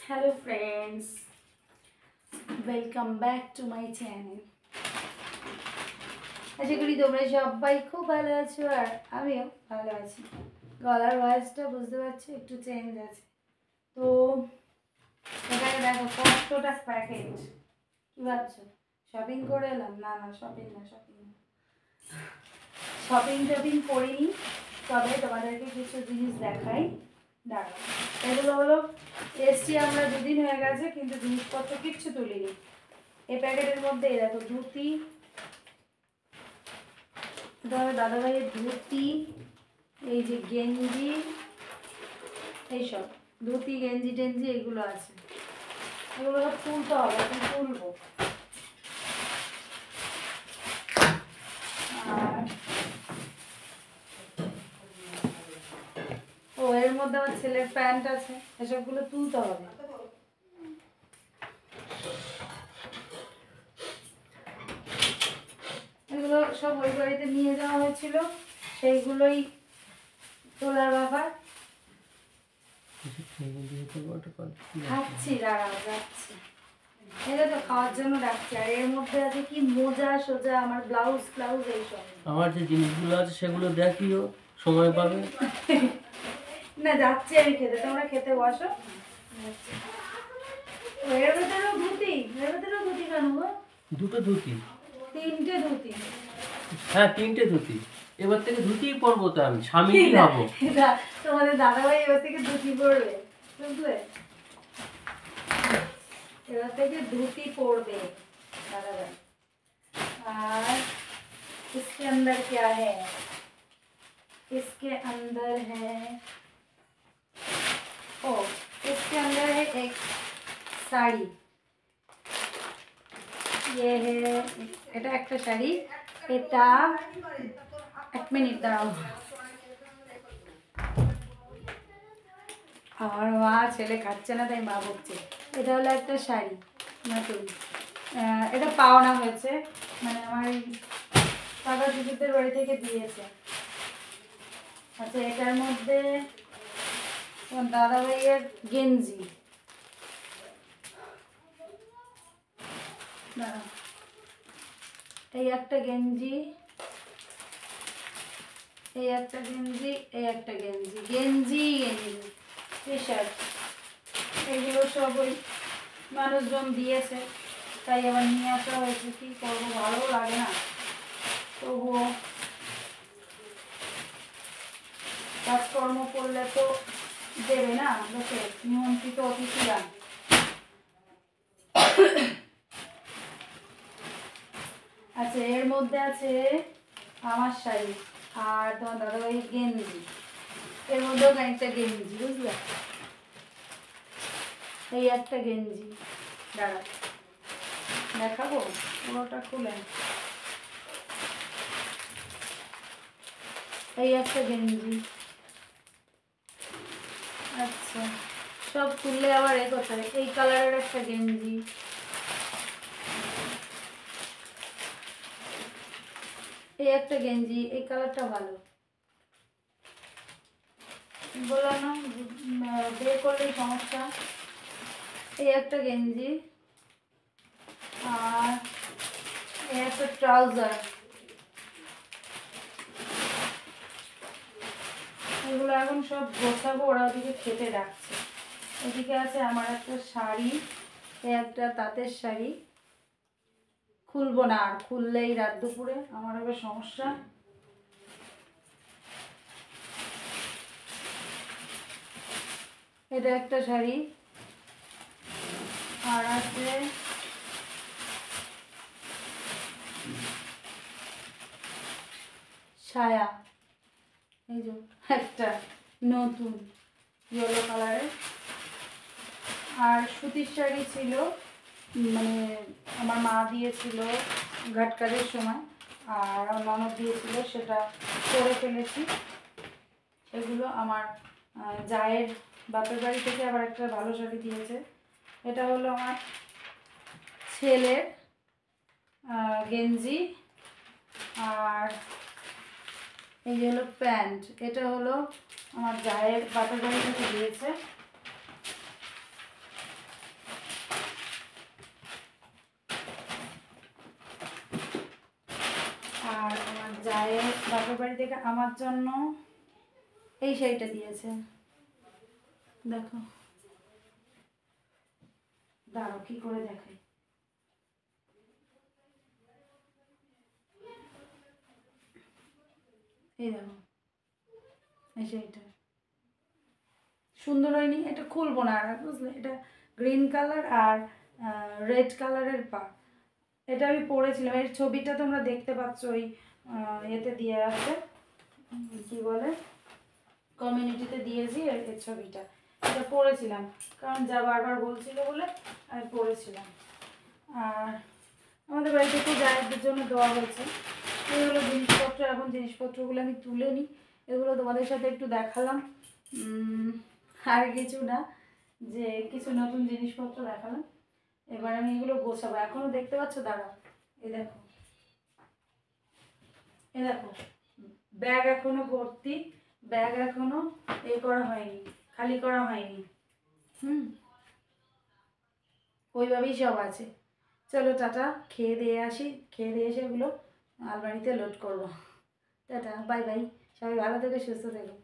Hello friends, welcome back to my channel. আশা করি তোমরা সবাই খুব ভালো আছো আর আমিও ভালো আছি। গলার ভয়েসটা বুঝতে পারছি একটু চেঞ্জ আছে। তো এখানে দেখো কতটা প্যাকেট। কি ভাবছো শপিং করে এলাম? না না, শপিং টপিং করিনি, তবে তোমাদেরকে কিছু জিনিস দেখাই। দাঁড়াও, এগুলো হলো এসছি আমরা দুদিন হয়ে গেছে কিন্তু জিনিসপত্র কিচ্ছু তুলিনি। এই প্যাকেটের মধ্যে এই দেখো ধুতি, ধরো দাদাভাইয়ের ধুতি, এই যে গেঞ্জি, এইসব ধুতি গেঞ্জি টেঞ্জি এগুলো আছে। এগুলো সব তুলতে হবে, এখন তুলবো। আর ও এর মধ্যে আমার ছেলের প্যান্ট আছে, এসবগুলো তুলতে হবে। এগুলো সব ওই বাড়িতে নিয়ে যাওয়া হয়েছিল, সেইগুলোই তোলার ব্যাপার। খাচ্ছি, দাঁড়াও যাচ্ছি। এটা তো খাওয়ার জন্য রাখছি। আর এর মধ্যে আছে কি মোজা সোজা, আমার ব্লাউজ এইসব। আমার যে জিনিসগুলো আছে সেগুলো দেখিও, সময় পাবে। না যাচ্ছি আমি খেতে, তোমরা খেতে বসো। এর ভেতরেও ধুতি, কেন গো? দুটো ধুতি, তিনটে ধুতি। হ্যাঁ 3টে ধুতি। এবার থেকে ধুতিই পরবো, তো আমি স্বামী কি হবো? তোমাদের দাদাভাই এবার থেকে ধুতি পরবে, বুঝলে? এবার থেকে ধুতি পরবে दादाभाई। और इसके अंदर क्या है? इसके अंदर है इसके अंदर है एक साड़ी। ये है এটা একটা শাড়ি। এটা এক মিনিট দাঁড়াও। আমার মা ছেলে খাচ্ছে না তাই মা বকছে। এটা হলো একটা শাড়ি নতুন, এটা পাওনা হয়েছে, মানে আমার দাদা দিদিদের বাড়ি থেকে দিয়েছে। আচ্ছা, এটার মধ্যে দাদাভাইয়ের গেঞ্জি, এই একটা গেঞ্জি, এই একটা গেঞ্জি, এই একটা গেঞ্জি, গেঞ্জি টি শার্ট, এগুলো সব ওই মানুষজন দিয়েছে তাই আবার নিয়ে আসা হয়েছে। কি করবো, ভালো লাগে না, তবুও কাজকর্ম করলে তো দেবে না লোকে, নিমন্ত্রিত অতিথিরা। আচ্ছা, এর মধ্যে আছে আমার শাড়ি আর তোমার দাদাভাইয়ের গেঞ্জি, এর মধ্যেও একটা গেঞ্জি, বুঝলে? এই একটা গেঞ্জি, দাঁড়া দেখাবো পুরোটা খুলে। এই একটা গেঞ্জি। আচ্ছা, সব খুললে আবার এ কোথায়? এই কালারের একটা গেঞ্জি, এই একটা গেঞ্জি, এই কালারটা ভালো। বললাম না বিয়ে করলেই সমস্যা। এই একটা গেঞ্জি আর এই একটা ট্রাউজার। এগুলো এখন সব গোছাবো, ওরা ওদিকে খেতে ডাকছে। এদিকে আছে আমার একটা শাড়ি, এই একটা তাঁতের শাড়ি, খুলবো না, আর খুললেই রাত দুপুরে আমার হবে সমস্যা। এটা একটা শাড়ি আর আছে ছায়া, এই যে একটা নতুন ইয়েলো কালারের। আর সুতির শাড়ি ছিল, মানে আমার মা দিয়েছিল ঘাট কাজের সময়, আর আমার ননদ দিয়েছিল, সেটা পরে ফেলেছি। সেগুলো আমার জায়ের বাপের বাড়ি থেকে আবার একটা ভালো শাড়ি দিয়েছে। এটা হলো আমার ছেলের গেঞ্জি, আর এই যে হলো প্যান্ট, এটা হলো আমার জায়ের বাপের বাড়ি থেকে দিয়েছে। গায়ে বাপের বাড়ি থেকে আমার জন্য এই শাড়িটা দিয়েছে, দেখো, দাঁড়াও কি করে দেখাই, এই দেখো এই শাড়িটা সুন্দর হয়নি? এটা খুলবো না আর, বুঝলে? এটা গ্রিন কালার আর রেড কালারের পা। এটা আমি পরেছিলাম, এর ছবিটা তোমরা দেখতে পাচ্ছ ওই এতে দিয়ে আছে, কি বলে, কমিউনিটিতে দিয়েছি এর ছবিটা। এটা পরেছিলাম কারণ যা বারবার বলছিল বলে আমি পরেছিলাম। আর আমাদের বাড়িতে একটু জায়েদের জন্য দেওয়া হয়েছে, এগুলো জিনিসপত্র। এখন জিনিসপত্রগুলো আমি তুলে নিই, এগুলো তোমাদের সাথে একটু দেখালাম, আর কিছু না, যে কিছু নতুন জিনিসপত্র দেখালাম। এবার আমি এগুলো গোছাবো, এখনো দেখতে পাচ্ছ, দাঁড়াও, এই দেখো, এই দেখো, ব্যাগ এখনো ভর্তি, ব্যাগ এখনো করা হয়নি, খালি করা হয়নি। ওইভাবেই সব আছে। চলো টাটা, খেয়ে দিয়ে আসি, খেয়ে দিয়ে এসে এগুলো আলমারিতে লোড করবো। টাটা, বাই বাই, সবাই ভালো থেকো, সুস্থ থেকো।